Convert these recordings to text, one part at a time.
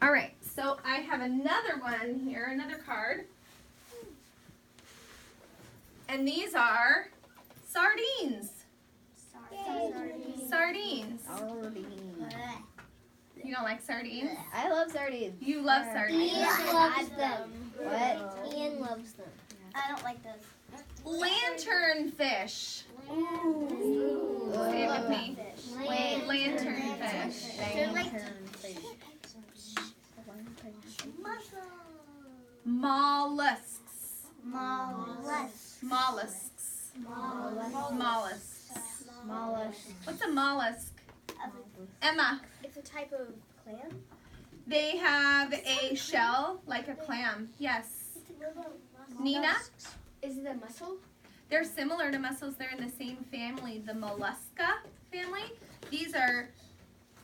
All right, so I have another one here, another card. And these are sardines. Sardines. You don't like sardines? I love sardines. You love sardines. Ian loves them. What? Ian loves them. I don't like those. Lanternfish. Say it with me. Wait. Lanternfish. They're like Mollusks. mollusks. Mollusks. Mollusks. Mollusk. What's a mollusk? Emma. It's a type of clam. They have a shell like a clam. Yes. Nina? Is it a mussel? They're similar to mussels. They're in the same family, the mollusca family. These are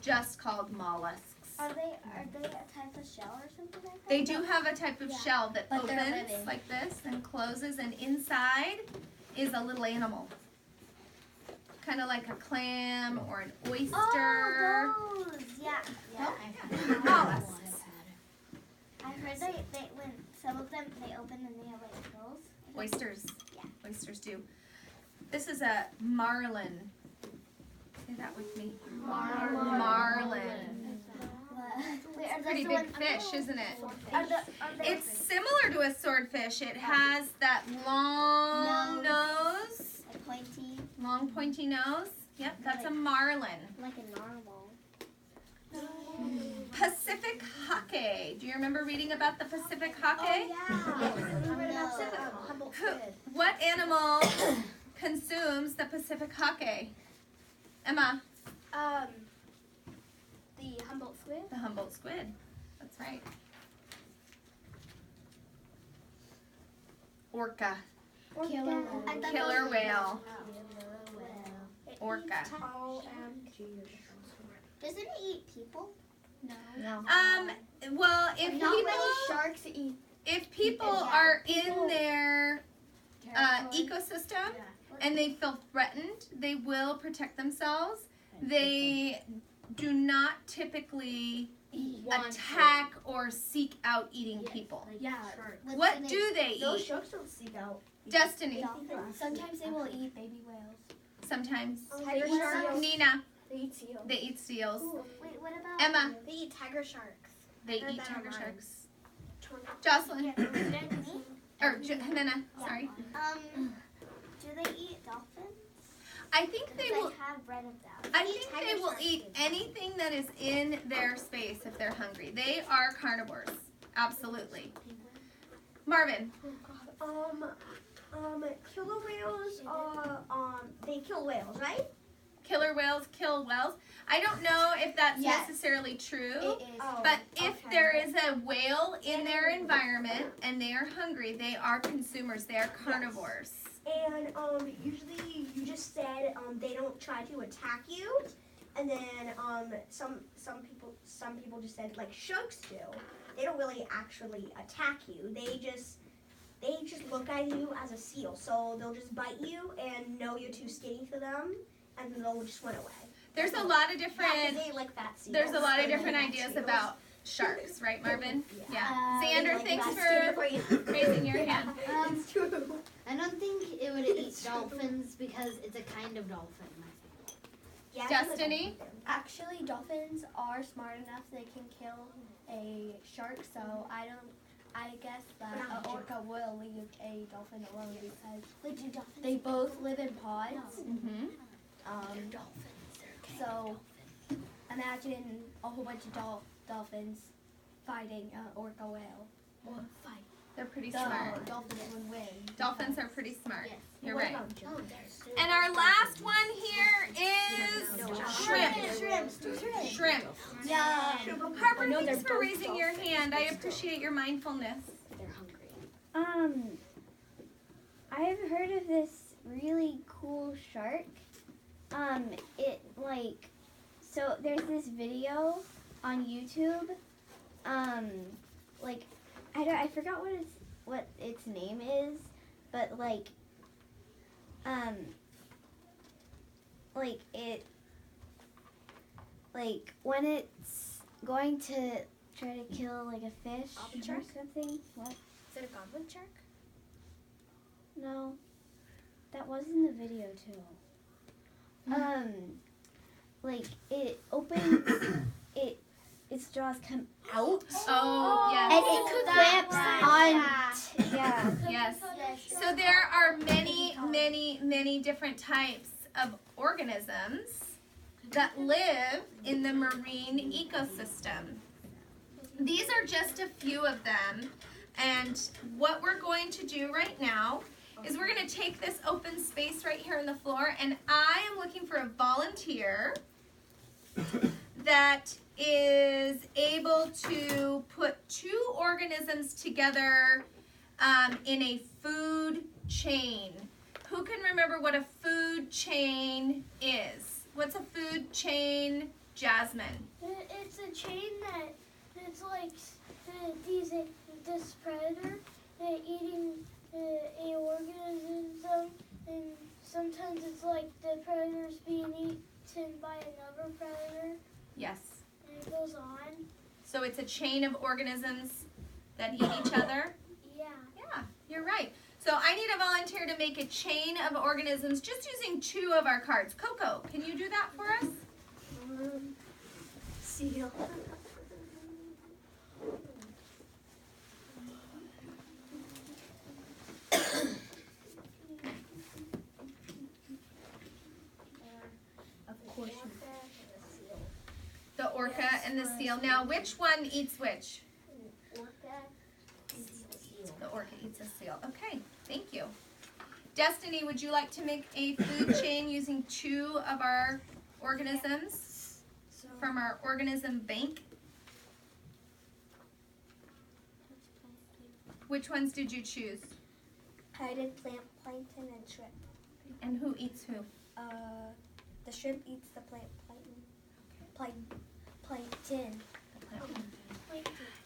just called mollusks. Are they a type of shell or something like that? They do have a type of shell that But they're opens living. like this and closes, and inside is a little animal. Kind of like a clam or an oyster. Oh, those. Yeah. Mollusks. I heard they when some of them they open and they have like shells. Oysters. Yeah. Oysters do. This is a marlin. Say that with me. Marlin. Wait, are Pretty those the big ones- fish, isn't it? Are they It's similar to a swordfish. It has that long nose, like pointy, long pointy nose. Yep, that's a marlin. like a narwhal? Pacific hake. Do you remember reading about the Pacific hake? What animal consumes the Pacific hake? Emma. The Humboldt squid. The Humboldt squid. That's right. Orca. Killer whale. Orca. Doesn't it eat people? No. Well, Sharks eat. if people are in their ecosystem and they feel threatened, they will protect themselves. They do not typically attack or seek out eating people. Yeah. What do they Those eat? sharks don't seek out. Destiny. Sometimes they will eat baby whales. Sometimes. Tiger sharks. Nina. They eat seals. They eat seals. Wait, what about Emma. They eat tiger sharks. They heard eat that tiger online. sharks. Jocelyn. Or Jimena. Sorry. Do they eat dolphins? I think they will. have read of that. I think they will eat anything that is in their space if they're hungry. They are carnivores. Absolutely. Marvin. Killer whales they kill whales, right? Killer whales kill whales. I don't know if that's Yes. necessarily true. It is. Oh. But if there is a whale in their environment and they are hungry, they are consumers. They are carnivores. And usually you just said they don't try to attack you, and then some people just said like sharks do. They don't really actually attack you. They just look at you as a seal. So they'll just bite you and know you're too skinny for them, and then they'll just run away. There's a lot of different. Yeah, 'cause they like fat seals. There's a lot of They different like ideas seals. about sharks, right, Marvin? Yeah. They Xander, like thanks fat for skinny raising your hand. It's true. I don't think it would eat dolphins because it's a kind of dolphin. Yeah, Destiny? Actually, dolphins are smart enough they can kill a shark, so I guess that an orca will leave a dolphin alone because they both live in pods. Mm-hmm. So imagine a whole bunch of dolphins fighting an orca whale. They're pretty The smart. dolphins would win. Dolphins are pretty smart. Yes. You're right. Oh, And our last one here is shrimp. Shrimp. Yeah. Harper, thanks for raising your hand. I appreciate your mindfulness. They're hungry. I've heard of this really cool shark. So there's this video on YouTube. I forgot what its name is, but when it's going to try to kill like a fish Goblin or shark? something. What? Is it a goblin shark? No, that was in the video too. Like it opens, its jaws come out, Oh, and yes. it clamps on. Yeah. Yes. So there are many different types of organisms that live in the marine ecosystem. These are just a few of them. And what we're going to do right now is we're going to take this open space right here on the floor, and I am looking for a volunteer that is able to put two organisms together in a food chain. Who can remember what a food chain is? What's a food chain, Jasmine? It's a chain that it's like this predator eating a organism, and sometimes it's like the predator's being eaten by another predator, Yes. and it goes on. So it's a chain of organisms that eat each other? Yeah. Yeah, you're right. So I need a volunteer to make a chain of organisms just using two of our cards. Coco, can you do that for us? Seal. Of course. The orca and the seal. Now, which one eats which? The orca eats a seal. Okay, thank you. Destiny, would you like to make a food chain using two of our organisms from our organism bank? Which ones did you choose? I did plant, plankton, and shrimp. And who eats who? The shrimp eats the plankton.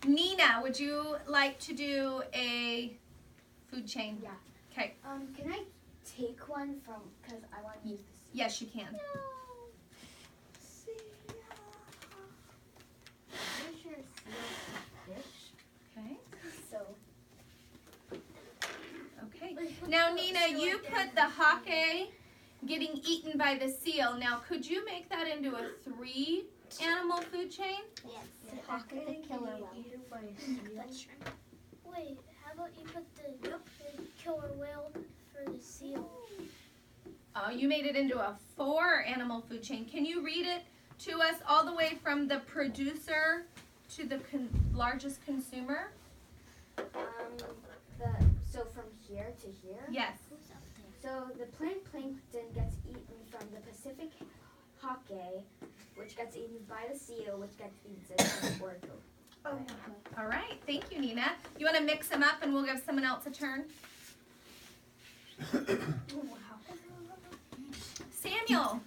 Nina, would you like to do a food chain? Yeah. Okay. Can I take one from? Because I want to use this. Yes, you can. I'm sure seal fish. Okay. So. Okay. Now, Nina, you put the hake getting eaten by the seal. Now, could you make that into a 3-animal food chain? Yes. The killer one. Wait, how about you put the killer whale for the seal? Oh, you made it into a 4-animal food chain. Can you read it to us all the way from the producer to the largest consumer? So from here to here. Yes. So the plankton gets eaten from the Pacific hake, which gets eaten by the seal, which gets eaten by the orca. Oh. All right. Thank you, Nina. You want to mix them up and we'll give someone else a turn? Samuel,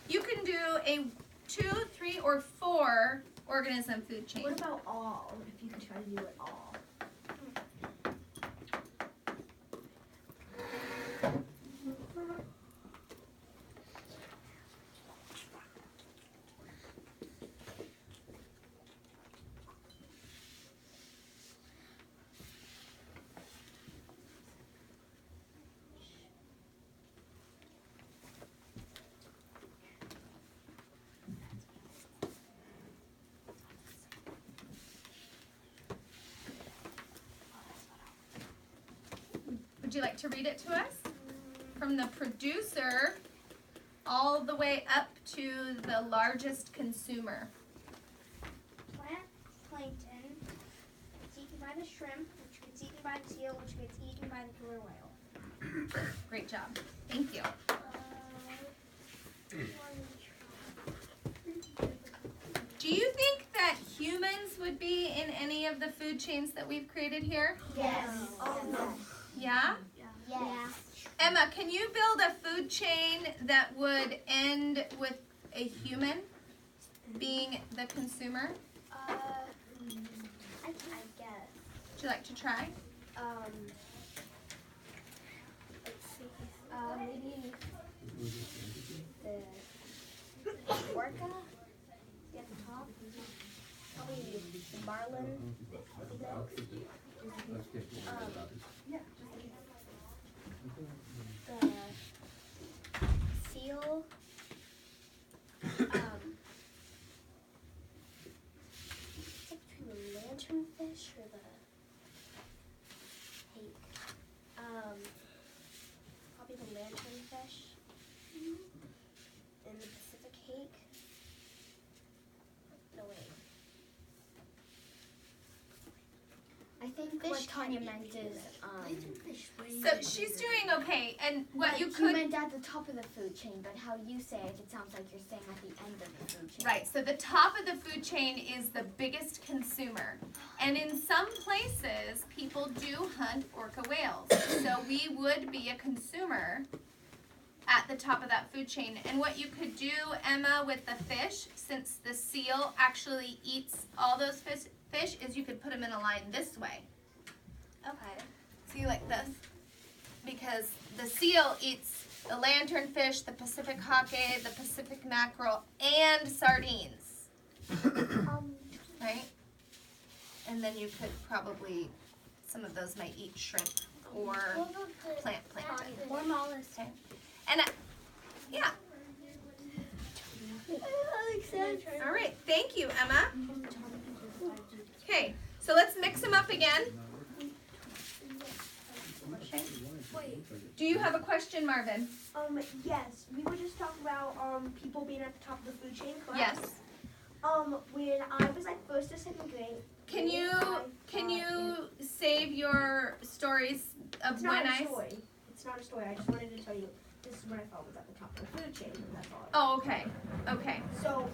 you can do a 2, 3, or 4 organism food chain. What about all? If you could try to do it all. Would you like to read it to us? From the producer all the way up to the largest consumer. Plant, plankton, gets eaten by the shrimp, which gets eaten by the seal, which gets eaten by the killer whale. Great job. Thank you. Do you think that humans would be in any of the food chains that we've created here? Yes. Yeah? Yes. Emma, can you build a food chain that would end with a human being the consumer? I guess. Would you like to try? Let's see. Maybe the orca at the top. probably marlin. The seal. It's like between the lanternfish or the hake. Probably the lanternfish and the Pacific hake. No wait. I think what Tanya meant is, So she's doing okay, and what like you you could meant at the top of the food chain, but how you say it, it sounds like you're saying at the end of the food chain. right. So the top of the food chain is the biggest consumer, and in some places people do hunt orca whales. So we would be a consumer at the top of that food chain. And what you could do, Emma, with the fish, since the seal actually eats all those fish, is you could put them in a line this way. Okay. See, like this. Because the seal eats the lanternfish, the Pacific hake, the Pacific mackerel, and sardines. Right? And then you could probably, some of those might eat shrimp or plankton. Or mollusks. Okay. And yeah. All right. Thank you, Emma. Okay. So let's mix them up again. Okay. Do you have a question, Marvin? Yes, we were just talking about people being at the top of the food chain, correct? Yes. When I was like first or second grade. Can you save your stories of It's when not a I? story. It's not a story. I just wanted to tell you this is what I thought was at the top of the food chain, and that's all. Oh, okay. Okay. So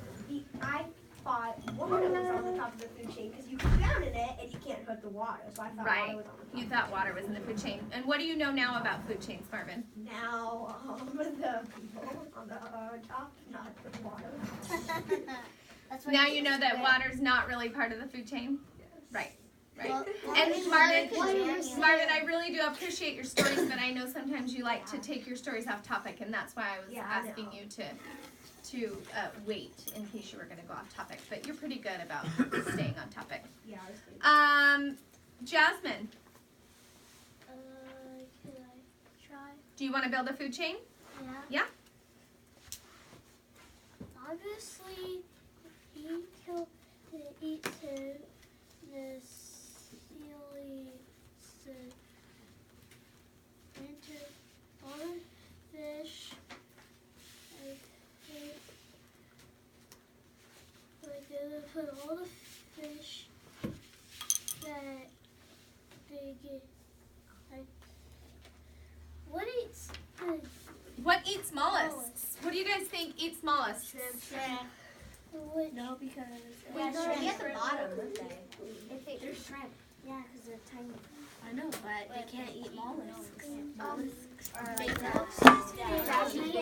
I thought water was on the top of the food chain because you can drown in it and you can't hurt the water. So I thought Right. water was on the top. You thought water was in the food chain. And what do you know now about food chains, Marvin? Now the people on the top, not the water. That's what Now you know that water's not really part of the food chain. Right. Right. And Marvin, I really do appreciate your stories, but I know sometimes you like to take your stories off topic, and that's why I was Yeah, I asking know. you to wait in case you were going to go off topic. But you're pretty good about staying on topic. Yeah, I was thinking. Jasmine, Can I try? do you want to build a food chain? Yeah. Yeah. Obviously, he eats the seal eats the all the fish. They put all the fish that they get. Like, what eats the What eats mollusks? What do you guys think eats mollusks? What? No, because Wait, no, they at the bottom, don't they? if they eat shrimp. Yeah, because they're tiny. I know, but they can't eat mollusks. Mollusks are like Big